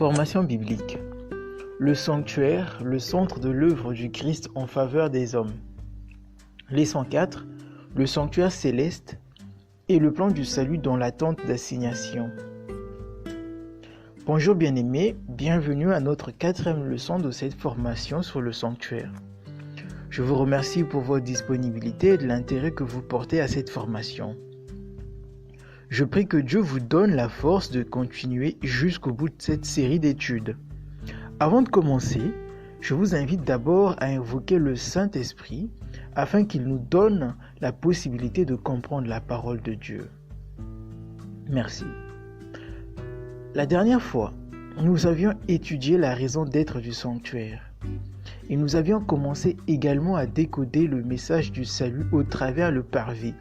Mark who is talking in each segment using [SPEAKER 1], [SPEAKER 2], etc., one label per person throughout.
[SPEAKER 1] Formation biblique. Le sanctuaire, le centre de l'œuvre du Christ en faveur des hommes. Leçon 4. Le sanctuaire céleste et le plan du salut dans l'attente d'assignation. Bonjour bien-aimés, bienvenue à notre 4e leçon de cette formation sur le sanctuaire. Je vous remercie pour votre disponibilité et de l'intérêt que vous portez à cette formation. Je prie que Dieu vous donne la force de continuer jusqu'au bout de cette série d'études. Avant de commencer, je vous invite d'abord à invoquer le Saint-Esprit afin qu'il nous donne la possibilité de comprendre la parole de Dieu. Merci. La dernière fois, nous avions étudié la raison d'être du sanctuaire et nous avions commencé également à décoder le message du salut au travers le parvis.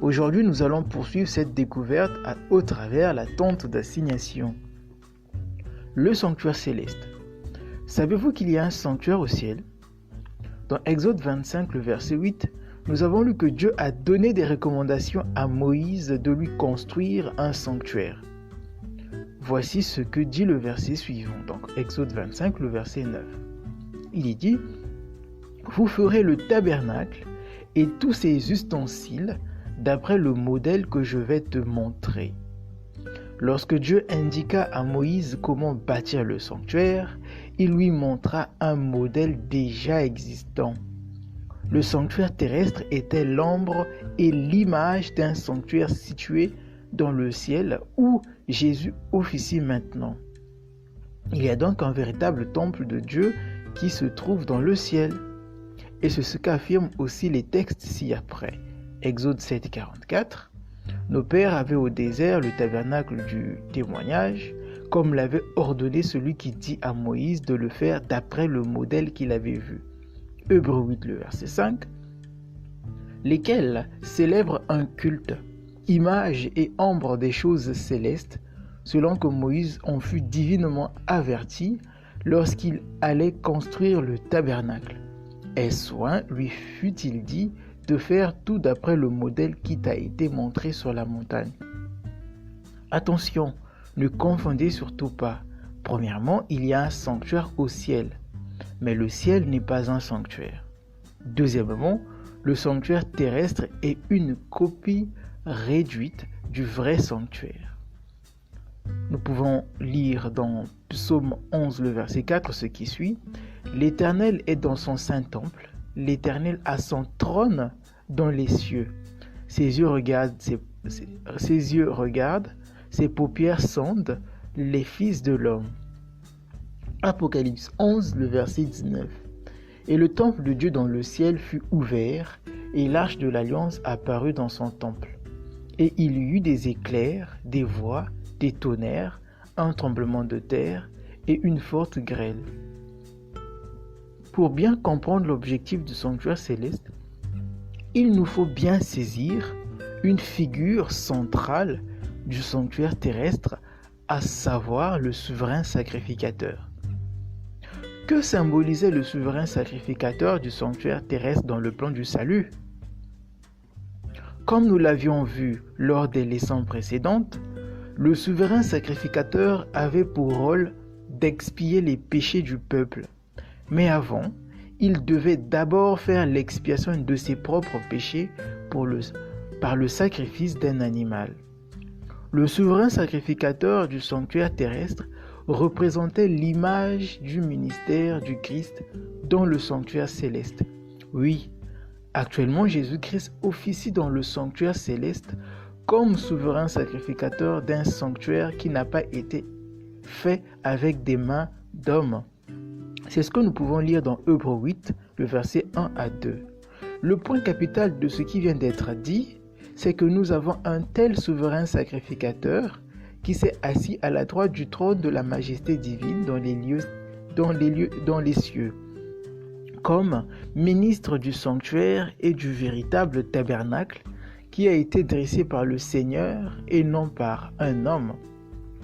[SPEAKER 1] Aujourd'hui, nous allons poursuivre cette découverte au travers la tente d'assignation. Le sanctuaire céleste. Savez-vous qu'il y a un sanctuaire au ciel? Dans Exode 25, le verset 8, nous avons lu que Dieu a donné des recommandations à Moïse de lui construire un sanctuaire. Voici ce que dit le verset suivant, donc Exode 25, le verset 9. Il y dit « Vous ferez le tabernacle et tous ses ustensiles d'après le modèle que je vais te montrer. » Lorsque Dieu indiqua à Moïse comment bâtir le sanctuaire, il lui montra un modèle déjà existant. Le sanctuaire terrestre était l'ombre et l'image d'un sanctuaire situé dans le ciel où Jésus officie maintenant. Il y a donc un véritable temple de Dieu qui se trouve dans le ciel. Et c'est ce qu'affirment aussi les textes ci-après. Exode 7, 44. Nos pères avaient au désert le tabernacle du témoignage, comme l'avait ordonné celui qui dit à Moïse de le faire d'après le modèle qu'il avait vu. Hébreux 8, le verset 5. Lesquels célèbrent un culte, image et ombre des choses célestes, selon que Moïse en fut divinement averti lorsqu'il allait construire le tabernacle. Et soin lui fut-il dit de faire tout d'après le modèle qui t'a été montré sur la montagne. Attention, ne confondez surtout pas. Premièrement, il y a un sanctuaire au ciel, mais le ciel n'est pas un sanctuaire. Deuxièmement, le sanctuaire terrestre est une copie réduite du vrai sanctuaire. Nous pouvons lire dans Psaume 11, le verset 4, ce qui suit. « L'Éternel est dans son saint temple. L'Éternel a son trône dans les cieux. Ses yeux regardent, ses paupières sondent les fils de l'homme. » Apocalypse 11, le verset 19. Et le temple de Dieu dans le ciel fut ouvert, et l'arche de l'alliance apparut dans son temple. Et il y eut des éclairs, des voix, des tonnerres, un tremblement de terre et une forte grêle. Pour bien comprendre l'objectif du sanctuaire céleste, il nous faut bien saisir une figure centrale du sanctuaire terrestre, à savoir le souverain sacrificateur. Que symbolisait le souverain sacrificateur du sanctuaire terrestre dans le plan du salut? Comme nous l'avions vu lors des leçons précédentes, le souverain sacrificateur avait pour rôle d'expier les péchés du peuple. Mais il devait d'abord faire l'expiation de ses propres péchés par le sacrifice d'un animal. Le souverain sacrificateur du sanctuaire terrestre représentait l'image du ministère du Christ dans le sanctuaire céleste. Oui, actuellement Jésus-Christ officie dans le sanctuaire céleste comme souverain sacrificateur d'un sanctuaire qui n'a pas été fait avec des mains d'hommes. C'est ce que nous pouvons lire dans Hébreux 8, le verset 1 à 2. Le point capital de ce qui vient d'être dit, c'est que nous avons un tel souverain sacrificateur qui s'est assis à la droite du trône de la majesté divine dans les cieux, comme ministre du sanctuaire et du véritable tabernacle qui a été dressé par le Seigneur et non par un homme.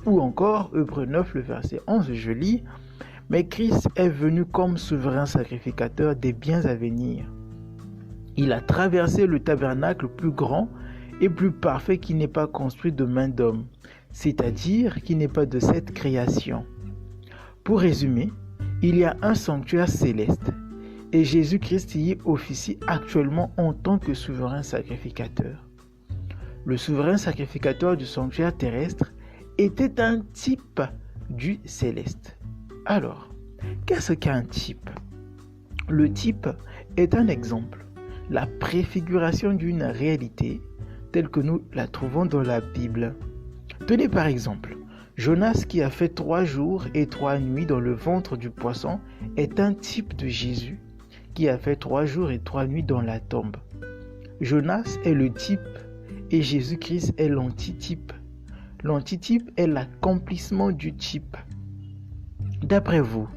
[SPEAKER 1] Ou encore, Hébreux 9, le verset 11, je lis « Mais Christ est venu comme souverain sacrificateur des biens à venir. Il a traversé le tabernacle plus grand et plus parfait qui n'est pas construit de main d'homme, c'est-à-dire qui n'est pas de cette création. Pour résumer, il y a un sanctuaire céleste et Jésus-Christ y officie actuellement en tant que souverain sacrificateur. Le souverain sacrificateur du sanctuaire terrestre était un type du céleste. Alors, qu'est-ce qu'un type? Le type est un exemple, la préfiguration d'une réalité telle que nous la trouvons dans la Bible. Tenez par exemple, Jonas qui a fait 3 jours et 3 nuits dans le ventre du poisson est un type de Jésus qui a fait 3 jours et 3 nuits dans la tombe. Jonas est le type et Jésus-Christ est l'antitype. L'antitype est l'accomplissement du type. D'après vous,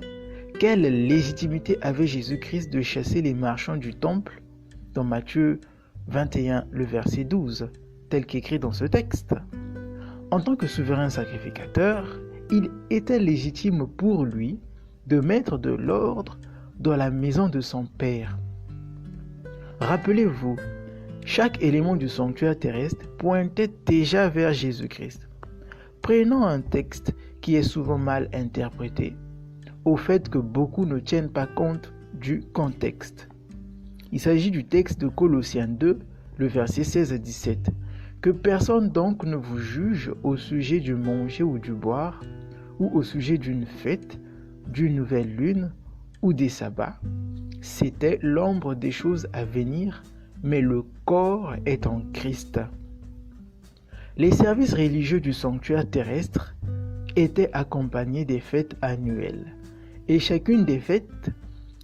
[SPEAKER 1] quelle légitimité avait Jésus-Christ de chasser les marchands du temple dans Matthieu 21, le verset 12, tel qu'écrit dans ce texte? En tant que souverain sacrificateur, il était légitime pour lui de mettre de l'ordre dans la maison de son Père. Rappelez-vous, chaque élément du sanctuaire terrestre pointait déjà vers Jésus-Christ. Prenons un texte qui est souvent mal interprété, au fait que beaucoup ne tiennent pas compte du contexte. Il s'agit du texte de Colossiens 2, le verset 16 à 17. Que personne donc ne vous juge au sujet du manger ou du boire, ou au sujet d'une fête, d'une nouvelle lune ou des sabbats. C'était l'ombre des choses à venir, mais le corps est en Christ. Les services religieux du sanctuaire terrestre étaient accompagnés des fêtes annuelles, et chacune des fêtes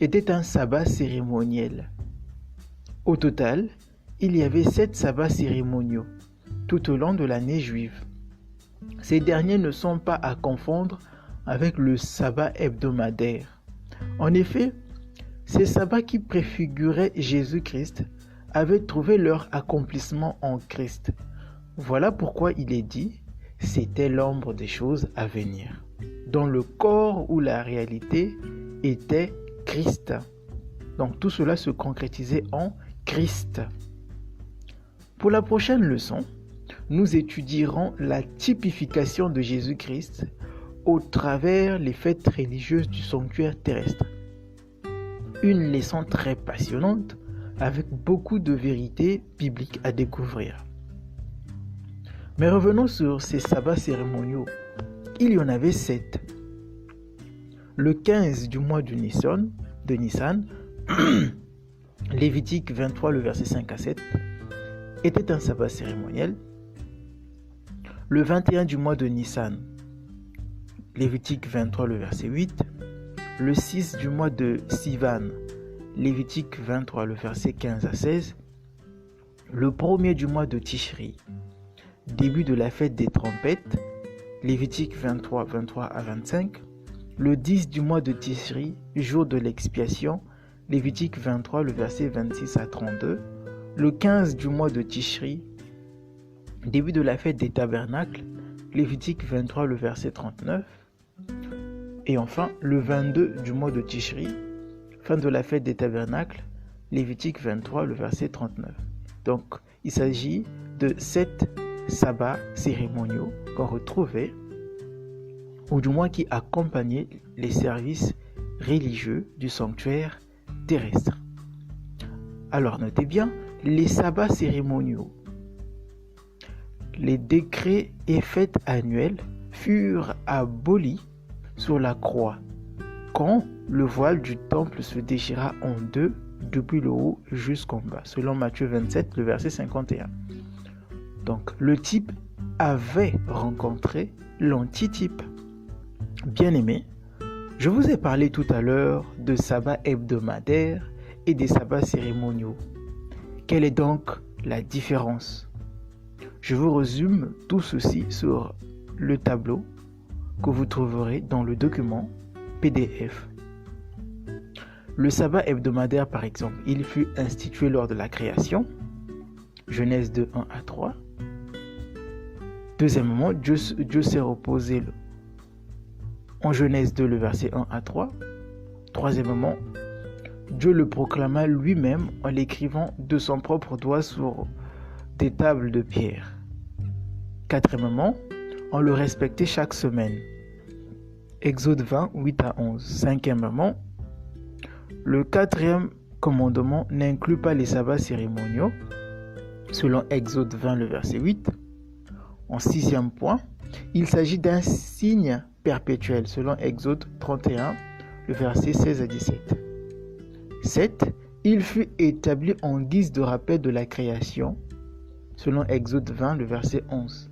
[SPEAKER 1] était un sabbat cérémoniel. Au total, il y avait 7 sabbats cérémoniaux tout au long de l'année juive. Ces derniers ne sont pas à confondre avec le sabbat hebdomadaire. En effet, ces sabbats qui préfiguraient Jésus-Christ avaient trouvé leur accomplissement en Christ. Voilà pourquoi il est dit, c'était l'ombre des choses à venir, dans le corps où la réalité était Christ. Donc tout cela se concrétisait en Christ. Pour la prochaine leçon, nous étudierons la typification de Jésus-Christ au travers les fêtes religieuses du sanctuaire terrestre. Une leçon très passionnante avec beaucoup de vérités bibliques à découvrir. Mais revenons sur ces sabbats cérémoniaux. Il y en avait 7. Le 15 du mois de Nissan, Lévitique 23, le verset 5 à 7, était un sabbat cérémoniel. Le 21 du mois de Nissan, Lévitique 23, le verset 8. Le 6 du mois de Sivan, Lévitique 23, le verset 15 à 16. Le 1er du mois de Tishri, début de la fête des trompettes, Lévitique 23, 23 à 25. Le 10 du mois de Tishri, jour de l'expiation, Lévitique 23, le verset 26 à 32. Le 15 du mois de Tishri, début de la fête des tabernacles, Lévitique 23, le verset 39. Et enfin, le 22 du mois de Tishri, fin de la fête des tabernacles, Lévitique 23, le verset 39. Donc, il s'agit de 7 sabbats cérémoniaux qu'on retrouvait, ou du moins qui accompagnaient les services religieux du sanctuaire terrestre. Alors, notez bien, les sabbats cérémoniaux, les décrets et fêtes annuelles furent abolis sur la croix quand le voile du temple se déchira en deux depuis le haut jusqu'en bas, selon Matthieu 27, le verset 51. Donc, le type avait rencontré l'antitype. Bien-aimés, je vous ai parlé tout à l'heure de sabbats hebdomadaires et des sabbats cérémoniaux. Quelle est donc la différence? Je vous résume tout ceci sur le tableau que vous trouverez dans le document PDF. Le sabbat hebdomadaire, par exemple, il fut institué lors de la création, Genèse 2, 1 à 3. Deuxièmement, Dieu s'est reposé en Genèse 2, le verset 1 à 3. Troisièmement, Dieu le proclama lui-même en l'écrivant de son propre doigt sur des tables de pierre. Quatrièmement, on le respectait chaque semaine. Exode 20, 8 à 11. Cinquièmement, le quatrième commandement n'inclut pas les sabbats cérémoniaux, selon Exode 20, le verset 8. En sixième point, il s'agit d'un signe perpétuel, selon Exode 31, le verset 16 à 17. 7. Il fut établi en guise de rappel de la création, selon Exode 20, le verset 11.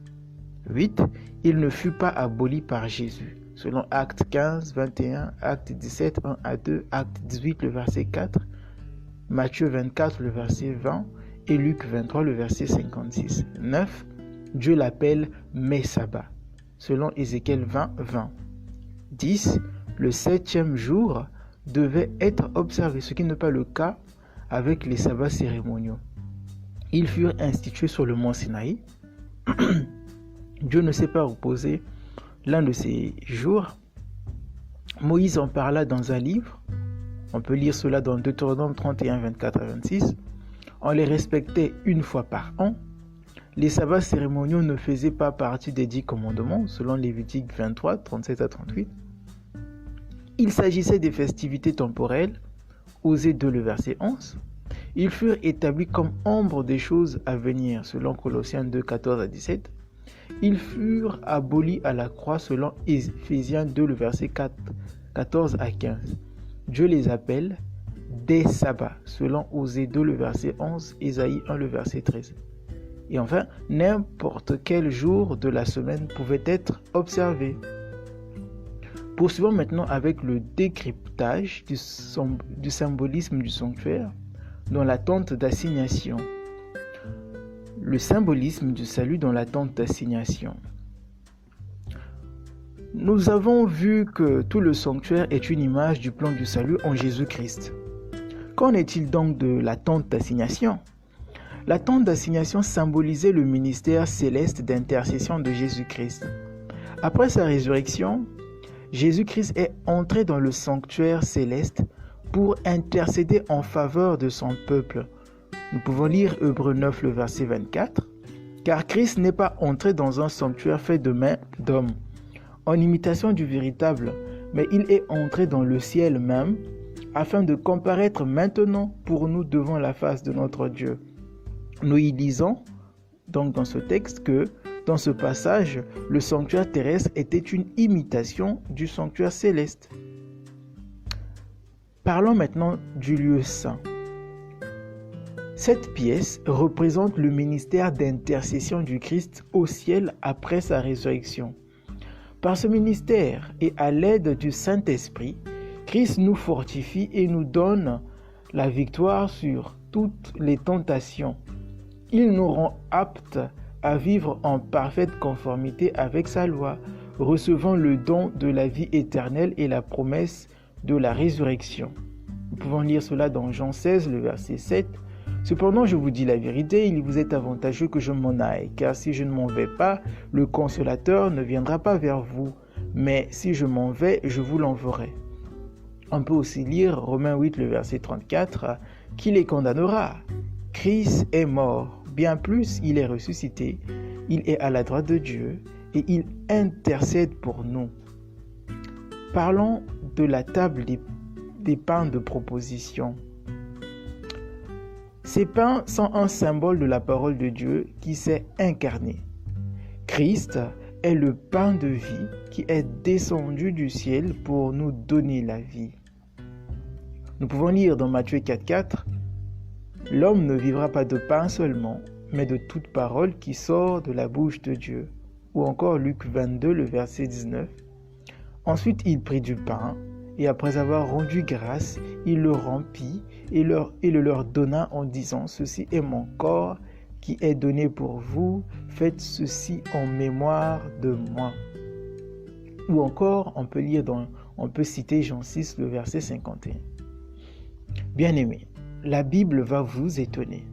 [SPEAKER 1] 8. Il ne fut pas aboli par Jésus, selon Actes 15, 21, Actes 17, 1 à 2, Actes 18, le verset 4, Matthieu 24, le verset 20 et Luc 23, le verset 56. 9. Dieu l'appelle mes sabbats, selon Ézéchiel 20, 20. 10. Le septième jour devait être observé, ce qui n'est pas le cas avec les sabbats cérémoniaux. Ils furent institués sur le mont Sinaï. Dieu ne s'est pas reposé l'un de ces jours. Moïse en parla dans un livre. On peut lire cela dans Deutéronome 31, 24 à 26. On les respectait une fois par an. Les sabbats cérémoniaux ne faisaient pas partie des 10 commandements, selon Lévitique 23, 37 à 38. Il s'agissait des festivités temporelles, Osée 2, le verset 11. Ils furent établis comme ombre des choses à venir, selon Colossiens 2, 14 à 17. Ils furent abolis à la croix, selon Éphésiens 2, le verset 14 à 15. Dieu les appelle des sabbats, selon Osée 2, le verset 11, Ésaïe 1, le verset 13. Et enfin, n'importe quel jour de la semaine pouvait être observé. Poursuivons maintenant avec le décryptage du symbolisme du sanctuaire dans la tente d'assignation. Le symbolisme du salut dans la tente d'assignation. Nous avons vu que tout le sanctuaire est une image du plan du salut en Jésus-Christ. Qu'en est-il donc de la tente d'assignation ? La tente d'assignation symbolisait le ministère céleste d'intercession de Jésus-Christ. Après sa résurrection, Jésus-Christ est entré dans le sanctuaire céleste pour intercéder en faveur de son peuple. Nous pouvons lire Hébreux 9, le verset 24. Car Christ n'est pas entré dans un sanctuaire fait de mains d'hommes, en imitation du véritable, mais il est entré dans le ciel même, afin de comparaître maintenant pour nous devant la face de notre Dieu. Nous y lisons donc dans ce texte que, dans ce passage, le sanctuaire terrestre était une imitation du sanctuaire céleste. Parlons maintenant du lieu saint. Cette pièce représente le ministère d'intercession du Christ au ciel après sa résurrection. Par ce ministère et à l'aide du Saint-Esprit, Christ nous fortifie et nous donne la victoire sur toutes les tentations. Il nous rend aptes à vivre en parfaite conformité avec sa loi, recevant le don de la vie éternelle et la promesse de la résurrection. Nous pouvons lire cela dans Jean 16, le verset 7. Cependant, je vous dis la vérité, il vous est avantageux que je m'en aille, car si je ne m'en vais pas, le Consolateur ne viendra pas vers vous, mais si je m'en vais, je vous l'enverrai. On peut aussi lire Romains 8, le verset 34, qui les condamnera. Christ est mort, bien plus, il est ressuscité, il est à la droite de Dieu et il intercède pour nous. Parlons de la table des pains de proposition. Ces pains sont un symbole de la parole de Dieu qui s'est incarné. Christ est le pain de vie qui est descendu du ciel pour nous donner la vie. Nous pouvons lire dans Matthieu 4,4 « L'homme ne vivra pas de pain seulement, mais de toute parole qui sort de la bouche de Dieu. » Ou encore Luc 22, le verset 19. Ensuite, il prit du pain, et après avoir rendu grâce, il le rompit et le leur donna en disant « Ceci est mon corps qui est donné pour vous, faites ceci en mémoire de moi. » Ou encore, on peut citer Jean 6, le verset 51. Bien-aimés, la Bible va vous étonner.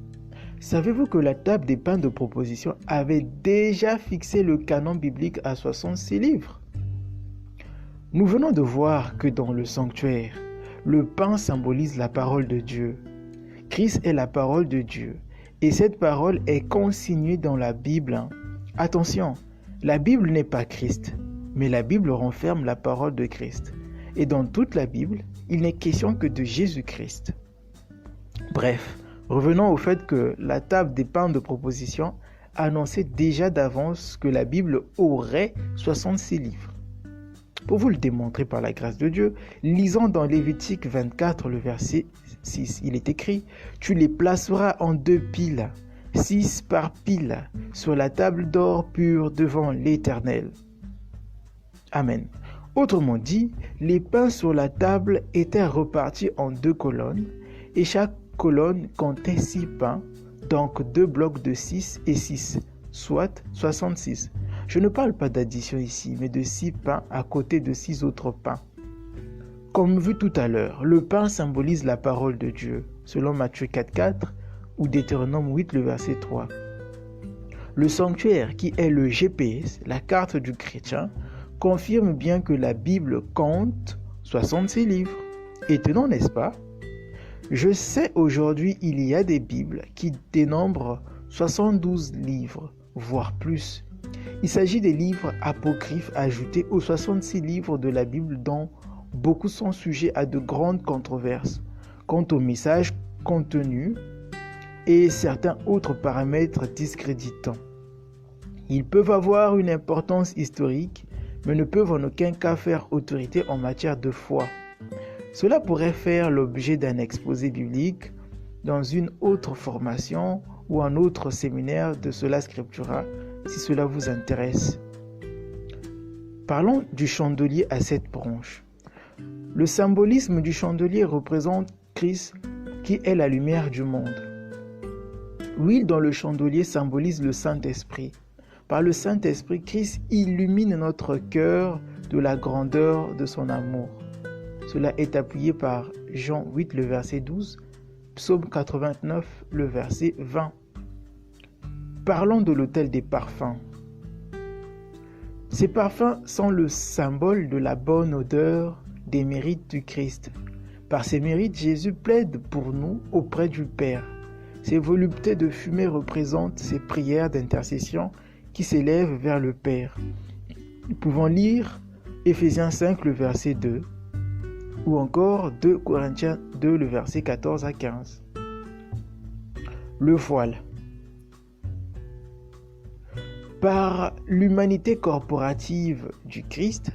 [SPEAKER 1] Savez-vous que la table des pains de proposition avait déjà fixé le canon biblique à 66 livres? Nous venons de voir que dans le sanctuaire, le pain symbolise la parole de Dieu. Christ est la parole de Dieu et cette parole est consignée dans la Bible. Attention, la Bible n'est pas Christ, Mais la Bible renferme la parole de Christ. Et dans toute la Bible, il n'est question que de Jésus-Christ. Bref, revenons au fait que la table des pains de proposition annonçait déjà d'avance que la Bible aurait 66 livres. Pour vous le démontrer par la grâce de Dieu, lisons dans Lévitique 24, le verset 6. Il est écrit « Tu les placeras en 2 piles, 6 par pile, sur la table d'or pure devant l'Éternel. » Amen. Autrement dit, les pains sur la table étaient repartis en 2 colonnes et chaque colonne comptait 6 pains, donc 2 blocs de 6 et 6, soit 66. Je ne parle pas d'addition ici, mais de 6 pains à côté de 6 autres pains. Comme vu tout à l'heure, le pain symbolise la parole de Dieu, selon Matthieu 4,4 ou Deutéronome 8, le verset 3. Le sanctuaire, qui est le GPS, la carte du chrétien, confirme bien que la Bible compte 66 livres. Étonnant, n'est-ce pas? Je sais aujourd'hui il y a des Bibles qui dénombrent 72 livres, voire plus. Il s'agit des livres apocryphes ajoutés aux 66 livres de la Bible dont beaucoup sont sujets à de grandes controverses quant au message contenu et certains autres paramètres discréditants. Ils peuvent avoir une importance historique, mais ne peuvent en aucun cas faire autorité en matière de foi. Cela pourrait faire l'objet d'un exposé biblique dans une autre formation ou un autre séminaire de Sola Scriptura, si cela vous intéresse. Parlons du chandelier à 7 branches. Le symbolisme du chandelier représente Christ qui est la lumière du monde. L'huile dans le chandelier symbolise le Saint-Esprit. Par le Saint-Esprit, Christ illumine notre cœur de la grandeur de son amour. Cela est appuyé par Jean 8, le verset 12, Psaume 89, le verset 20. Parlons de l'autel des parfums. Ces parfums sont le symbole de la bonne odeur des mérites du Christ. Par ces mérites, Jésus plaide pour nous auprès du Père. Ces voluptés de fumée représentent ses prières d'intercession qui s'élèvent vers le Père. Nous pouvons lire Éphésiens 5, le verset 2, ou encore 2 Corinthiens 2, le verset 14 à 15. Le voile. Par l'humanité corporative du Christ,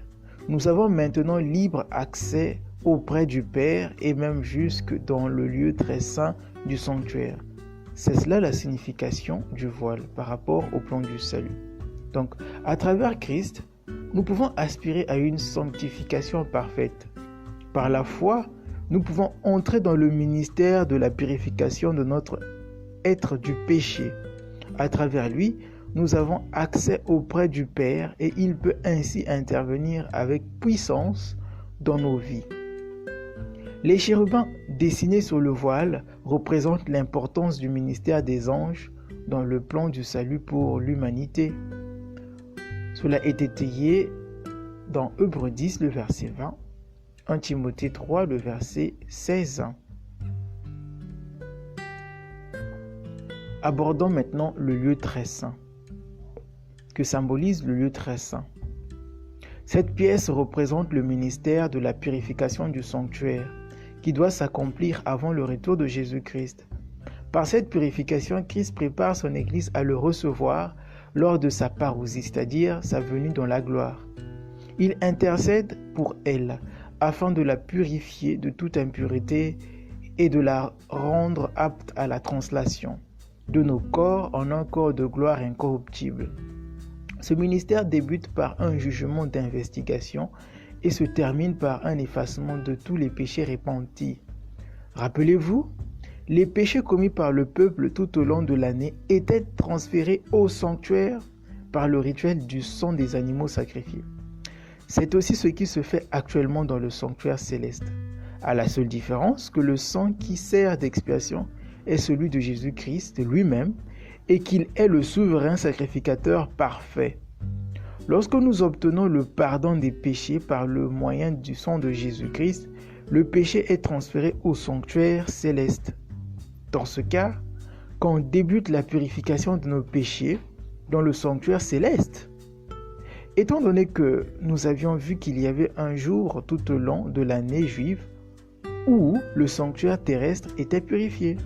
[SPEAKER 1] nous avons maintenant libre accès auprès du Père et même jusque dans le lieu très saint du sanctuaire. C'est cela la signification du voile par rapport au plan du salut. Donc, à travers Christ, nous pouvons aspirer à une sanctification parfaite. Par la foi, nous pouvons entrer dans le ministère de la purification de notre être du péché. À travers lui, nous avons accès auprès du Père et il peut ainsi intervenir avec puissance dans nos vies. Les chérubins dessinés sur le voile représentent l'importance du ministère des anges dans le plan du salut pour l'humanité. Cela est étayé dans Hébreux 10, le verset 20, 1 Timothée 3, le verset 16. Abordons maintenant le lieu très saint, que symbolise le lieu très saint. Cette pièce représente le ministère de la purification du sanctuaire, qui doit s'accomplir avant le retour de Jésus-Christ. Par cette purification, Christ prépare son Église à le recevoir lors de sa parousie, c'est-à-dire sa venue dans la gloire. Il intercède pour elle, afin de la purifier de toute impureté et de la rendre apte à la translation de nos corps en un corps de gloire incorruptible. Ce ministère débute par un jugement d'investigation et se termine par un effacement de tous les péchés repentis. Rappelez-vous, les péchés commis par le peuple tout au long de l'année étaient transférés au sanctuaire par le rituel du sang des animaux sacrifiés. C'est aussi ce qui se fait actuellement dans le sanctuaire céleste, à la seule différence que le sang qui sert d'expiation est celui de Jésus-Christ lui-même et qu'il est le souverain sacrificateur parfait. Lorsque nous obtenons le pardon des péchés par le moyen du sang de Jésus-Christ, le péché est transféré au sanctuaire céleste. Dans ce cas, quand débute la purification de nos péchés dans le sanctuaire céleste, Étant donné que nous avions vu qu'il y avait un jour tout au long de l'année juive où le sanctuaire terrestre était purifié.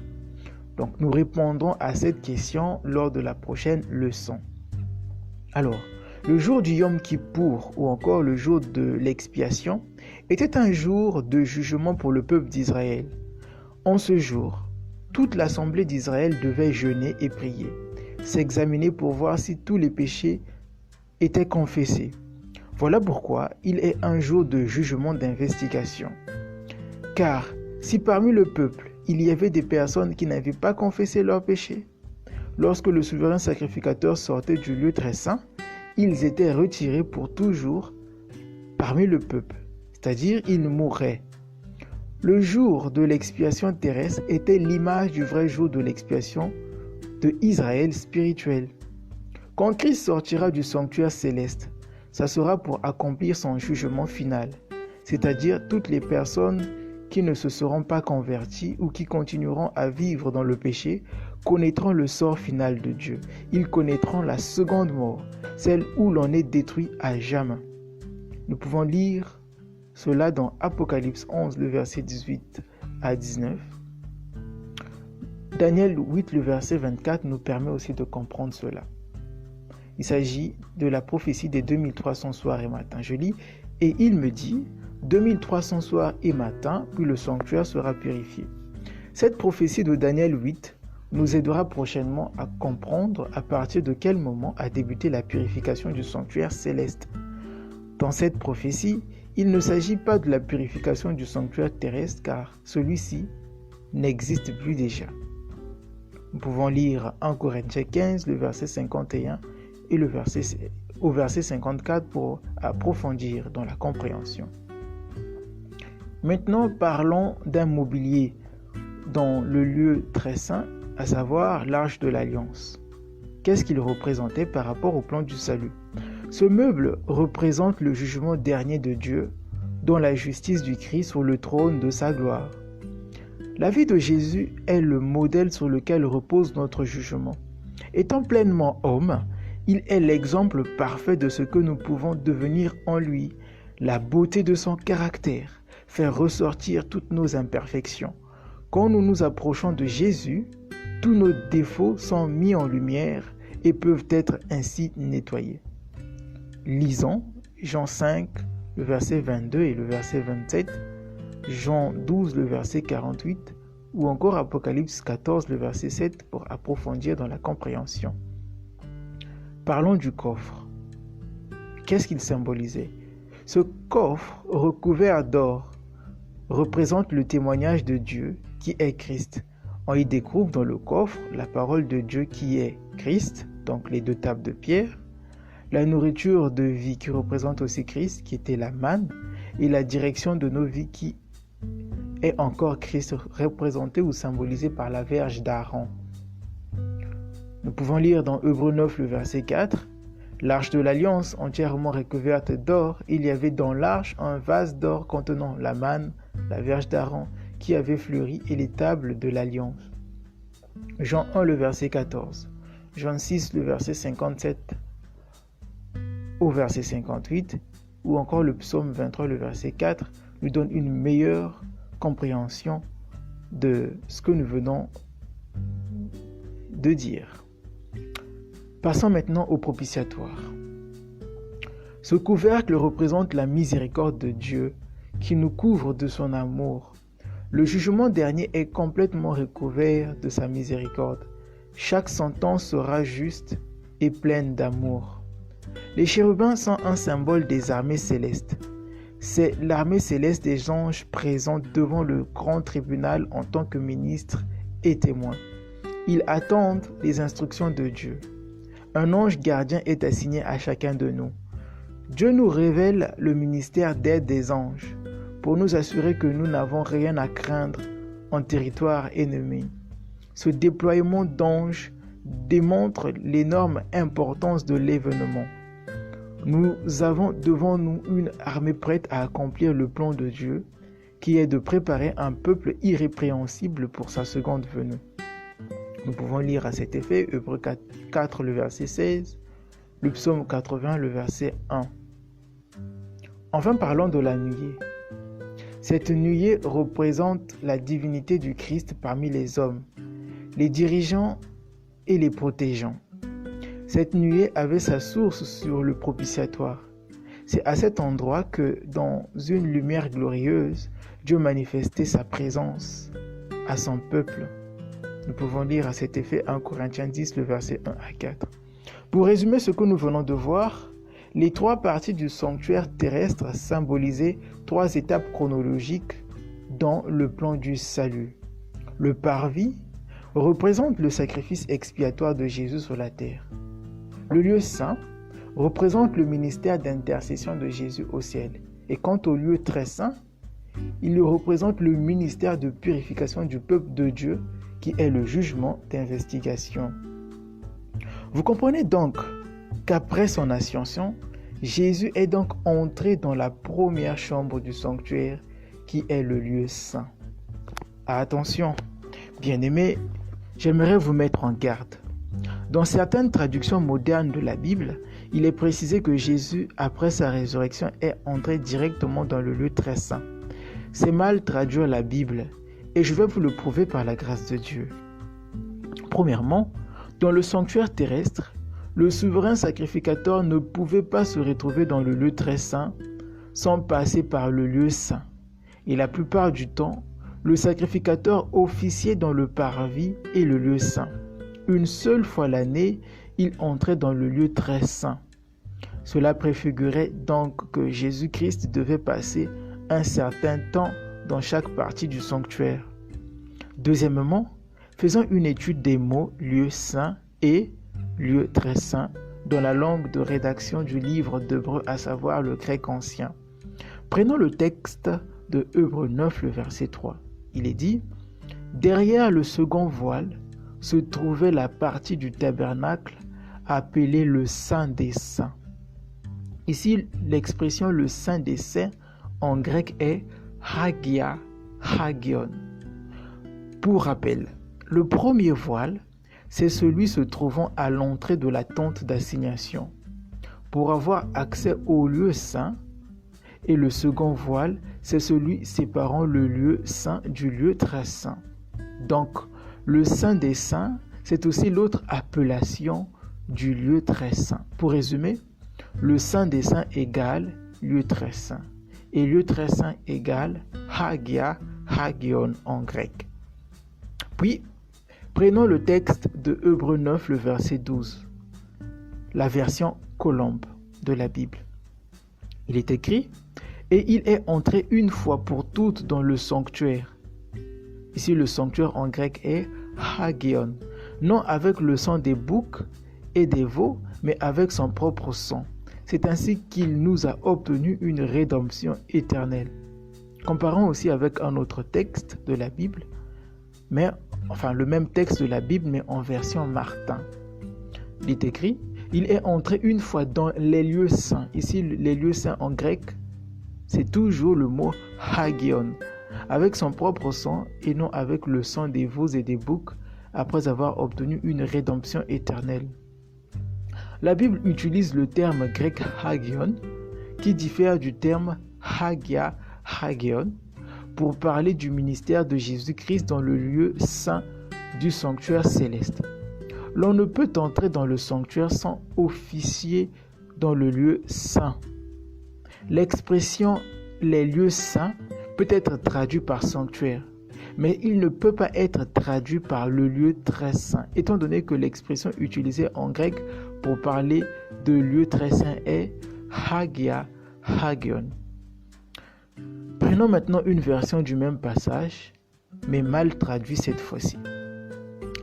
[SPEAKER 1] Donc nous répondrons à cette question lors de la prochaine leçon. Alors, le jour du Yom Kippour ou encore le jour de l'expiation était un jour de jugement pour le peuple d'Israël. En ce jour, toute l'assemblée d'Israël devait jeûner et prier, s'examiner pour voir si tous les péchés étaient confessés. Voilà pourquoi il est un jour de jugement d'investigation. Car si parmi le peuple, il y avait des personnes qui n'avaient pas confessé leurs péchés, lorsque le souverain sacrificateur sortait du lieu très saint, ils étaient retirés pour toujours parmi le peuple, c'est-à-dire ils mourraient. Le jour de l'expiation terrestre était l'image du vrai jour de l'expiation de Israël spirituel. Quand Christ sortira du sanctuaire céleste, ça sera pour accomplir son jugement final, c'est-à-dire toutes les personnes qui ne se seront pas convertis ou qui continueront à vivre dans le péché connaîtront le sort final de Dieu. Ils connaîtront la seconde mort, celle où l'on est détruit à jamais. Nous pouvons lire cela dans Apocalypse 11, le verset 18 à 19. Daniel 8, le verset 24 nous permet aussi de comprendre cela. Il s'agit de la prophétie des 2300 soirs et matins. Je lis, et il me dit, 2300 soirs et matins, puis le sanctuaire sera purifié. Cette prophétie de Daniel 8 nous aidera prochainement à comprendre à partir de quel moment a débuté la purification du sanctuaire céleste. Dans cette prophétie, il ne s'agit pas de la purification du sanctuaire terrestre car celui-ci n'existe plus déjà. Nous pouvons lire 1 Corinthiens 15, le verset 51 et au verset 54 pour approfondir dans la compréhension. Maintenant, parlons d'un mobilier dans le lieu très saint, à savoir l'Arche de l'Alliance. Qu'est-ce qu'il représentait par rapport au plan du salut? Ce meuble représente le jugement dernier de Dieu, dont la justice du Christ sur le trône de sa gloire. La vie de Jésus est le modèle sur lequel repose notre jugement. Étant pleinement homme, il est l'exemple parfait de ce que nous pouvons devenir en lui, la beauté de son caractère, faire ressortir toutes nos imperfections. Quand nous nous approchons de Jésus, tous nos défauts sont mis en lumière et peuvent être ainsi nettoyés. Lisons Jean 5, le verset 22 et le verset 27, Jean 12, le verset 48, ou encore Apocalypse 14, le verset 7 pour approfondir dans la compréhension. Parlons du coffre. Qu'est-ce qu'il symbolisait? Ce coffre recouvert d'or représente le témoignage de Dieu qui est Christ. On y découvre dans le coffre la parole de Dieu qui est Christ, donc les deux tables de pierre, la nourriture de vie qui représente aussi Christ, qui était la manne, et la direction de nos vies qui est encore Christ, représenté ou symbolisé par la verge d'Aaron. Nous pouvons lire dans Hébreux 9, le verset 4, l'arche de l'alliance entièrement recouverte d'or, il y avait dans l'arche un vase d'or contenant la manne, la verge d'Aaron, qui avait fleuri et les tables de l'alliance. Jean 1, le verset 14, Jean 6, le verset 57 au verset 58, ou encore le psaume 23, le verset 4, nous donne une meilleure compréhension de ce que nous venons de dire. Passons maintenant au propitiatoire. Ce couvercle représente la miséricorde de Dieu qui nous couvre de son amour. Le jugement dernier est complètement recouvert de sa miséricorde. Chaque sentence sera juste et pleine d'amour. Les chérubins sont un symbole des armées célestes. C'est l'armée céleste des anges présents devant le grand tribunal en tant que ministres et témoins. Ils attendent les instructions de Dieu. Un ange gardien est assigné à chacun de nous. Dieu nous révèle le ministère d'aide des anges pour nous assurer que nous n'avons rien à craindre en territoire ennemi. Ce déploiement d'anges démontre l'énorme importance de l'événement. Nous avons devant nous une armée prête à accomplir le plan de Dieu, qui est de préparer un peuple irrépréhensible pour sa seconde venue. Nous pouvons lire à cet effet Hébreux 4, le verset 16, le psaume 80, le verset 1. Enfin, parlons de la nuée. Cette nuée représente la divinité du Christ parmi les hommes, les dirigeants et les protégeants. Cette nuée avait sa source sur le propitiatoire. C'est à cet endroit que, dans une lumière glorieuse, Dieu manifestait sa présence à son peuple. Nous pouvons lire à cet effet 1 Corinthiens 10, le verset 1 à 4. Pour résumer ce que nous venons de voir, les trois parties du sanctuaire terrestre symbolisaient trois étapes chronologiques dans le plan du salut. Le parvis représente le sacrifice expiatoire de Jésus sur la terre. Le lieu saint représente le ministère d'intercession de Jésus au ciel. Et quant au lieu très saint, il représente le ministère de purification du peuple de Dieu qui est le jugement d'investigation. Vous comprenez donc qu'après son ascension, Jésus est donc entré dans la première chambre du sanctuaire qui est le lieu saint. Attention, bien-aimés, j'aimerais vous mettre en garde. Dans certaines traductions modernes de la Bible, il est précisé que Jésus, après sa résurrection, est entré directement dans le lieu très saint. C'est mal traduire la Bible et je vais vous le prouver par la grâce de Dieu. Premièrement, dans le sanctuaire terrestre, le souverain sacrificateur ne pouvait pas se retrouver dans le lieu très saint sans passer par le lieu saint. Et la plupart du temps, le sacrificateur officiait dans le parvis et le lieu saint. Une seule fois l'année, il entrait dans le lieu très saint. Cela préfigurait donc que Jésus-Christ devait passer un certain temps dans chaque partie du sanctuaire. Deuxièmement, faisons une étude des mots lieu saint et lieu très saint dans la langue de rédaction du livre d'Hébreux, à savoir le grec ancien. Prenons le texte de Hébreux 9, le verset 3. Il est dit « Derrière le second voile se trouvait la partie du tabernacle appelée le Saint des Saints. » Ici, l'expression le Saint des Saints en grec est Hagia, Hagion. Pour rappel, le premier voile, c'est celui se trouvant à l'entrée de la tente d'assignation pour avoir accès au lieu saint, et le second voile, c'est celui séparant le lieu saint du lieu très saint. Donc, le Saint des Saints, c'est aussi l'autre appellation du lieu très saint. Pour résumer, le Saint des Saints égale lieu très saint et lieu très saint égale Hagia, Hagion en grec. Puis, prenons le texte de Hébreux 9, le verset 12, la version Colombe de la Bible. Il est écrit « Et il est entré une fois pour toutes dans le sanctuaire ». Ici, le sanctuaire en grec est Hagion, non avec le sang des boucs et des veaux, mais avec son propre sang. C'est ainsi qu'il nous a obtenu une rédemption éternelle. Comparons aussi avec un autre texte de la Bible, le même texte de la Bible, mais en version Martin. Il est écrit « Il est entré une fois dans les lieux saints ». Ici, les lieux saints en grec, c'est toujours le mot Hagion, avec son propre sang et non avec le sang des veaux et des boucs, après avoir obtenu une rédemption éternelle. La Bible utilise le terme grec Hagion, qui diffère du terme Hagia, Hagion, pour parler du ministère de Jésus-Christ dans le lieu saint du sanctuaire céleste. L'on ne peut entrer dans le sanctuaire sans officier dans le lieu saint. L'expression « les lieux saints » peut être traduite par sanctuaire, mais il ne peut pas être traduit par le lieu très saint, étant donné que l'expression utilisée en grec pour parler de lieu très saint est Hagia, Hagion. Prenons maintenant une version du même passage, mais mal traduit cette fois-ci.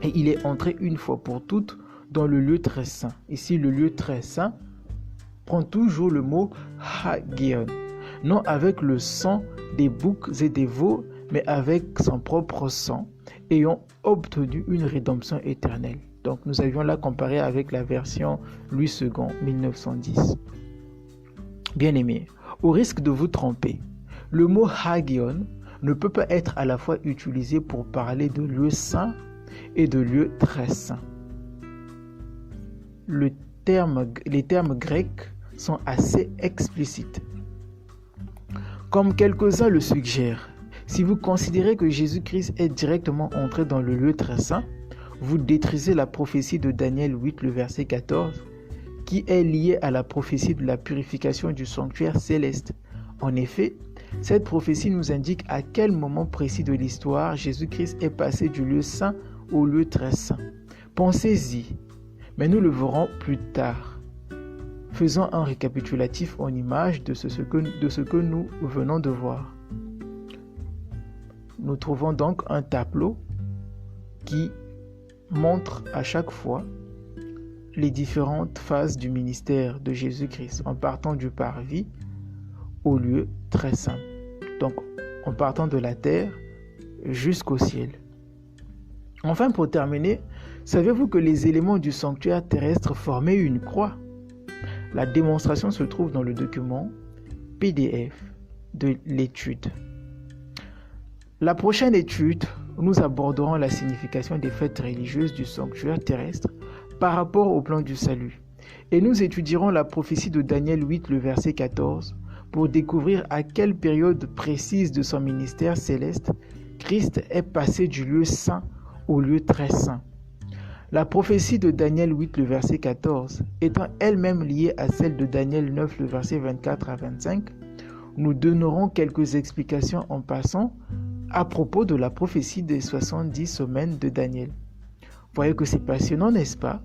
[SPEAKER 1] Et il est entré une fois pour toutes dans le lieu très saint. Ici, le lieu très saint prend toujours le mot Hagion, non avec le sang des boucs et des veaux, mais avec son propre sang, ayant obtenu une rédemption éternelle. Donc nous avions là comparé avec la version Louis II, 1910. Bien-aimés, au risque de vous tromper, le mot Hagion ne peut pas être à la fois utilisé pour parler de lieu saint et de lieu très saint. Le les termes grecs sont assez explicites. Comme quelques-uns le suggèrent, si vous considérez que Jésus-Christ est directement entré dans le lieu très saint, vous détruisez la prophétie de Daniel 8, le verset 14, qui est liée à la prophétie de la purification du sanctuaire céleste. En effet, cette prophétie nous indique à quel moment précis de l'histoire Jésus-Christ est passé du lieu saint au lieu très saint. Pensez-y, mais nous le verrons plus tard. Faisons un récapitulatif en images de ce que nous venons de voir. Nous trouvons donc un tableau qui montre à chaque fois les différentes phases du ministère de Jésus-Christ, en partant du parvis au lieu très saint. Donc, en partant de la terre jusqu'au ciel. Enfin, pour terminer, savez-vous que les éléments du sanctuaire terrestre formaient une croix? La démonstration se trouve dans le document PDF de l'étude. La prochaine étude, nous aborderons la signification des fêtes religieuses du sanctuaire terrestre par rapport au plan du salut. Et nous étudierons la prophétie de Daniel 8, le verset 14, pour découvrir à quelle période précise de son ministère céleste Christ est passé du lieu saint au lieu très saint. La prophétie de Daniel 8, le verset 14, étant elle-même liée à celle de Daniel 9, le verset 24 à 25, nous donnerons quelques explications en passant à propos de la prophétie des 70 semaines de Daniel. Voyez que c'est passionnant, n'est-ce pas?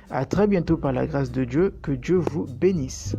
[SPEAKER 1] À très bientôt par la grâce de Dieu, que Dieu vous bénisse.